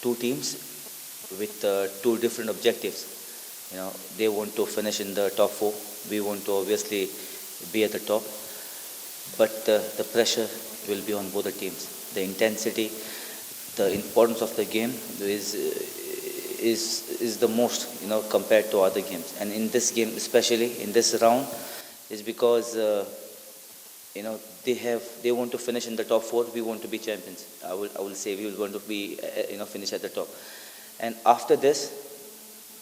two teams with two different objectives. They want to finish in the top four. We want to obviously be at the top. But the pressure will be on both the teams. The intensity, the importance of the game is the most, compared to other games. And in this game, especially in this round, is because they want to finish in the top four. We want to be champions. I will say we will want to be finish at the top. And after this,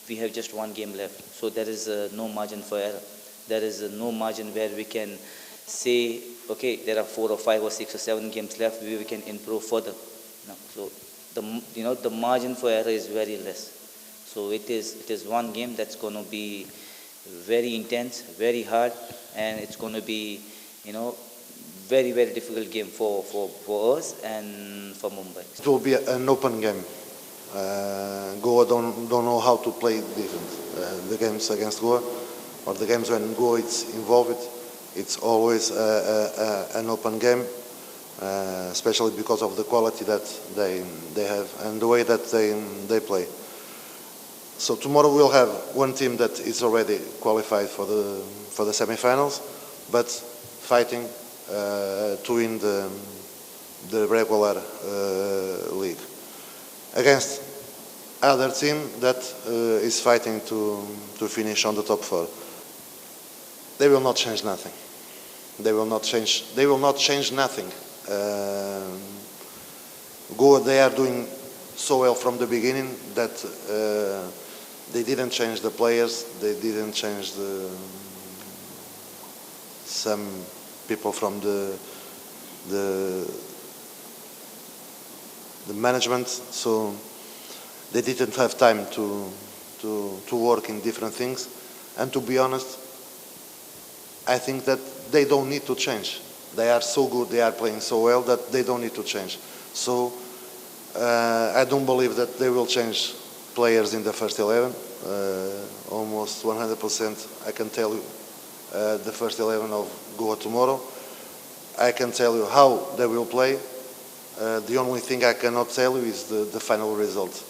we have just one game left. So there is no margin for error. There is no margin where we can say, okay, there are 4 or 5 or 6 or 7 games left, we can improve further. No. So the margin for error is very less. So it is one game that's going to be very intense, very hard, and it's going to be very, very difficult game for us and for Mumbai. It will be an open game. Goa don't know how to play different. The games against Goa, or the games when Goa is involved, it's always an open game, especially because of the quality that they have and the way that they play. So tomorrow we'll have one team that is already qualified for the semi-finals, but fighting to win the regular league against other team that is fighting to finish on the top four. They will not change nothing. They will not change nothing. Goa, they are doing so well from the beginning that they didn't change the players. They didn't change some people from the management. So they didn't have time to work in different things. And to be honest, I think that they don't need to change. They are so good, they are playing so well that they don't need to change. So I don't believe that they will change players in the first 11. Almost 100% I can tell you the first 11 of Goa tomorrow. I can tell you how they will play. The only thing I cannot tell you is the final result.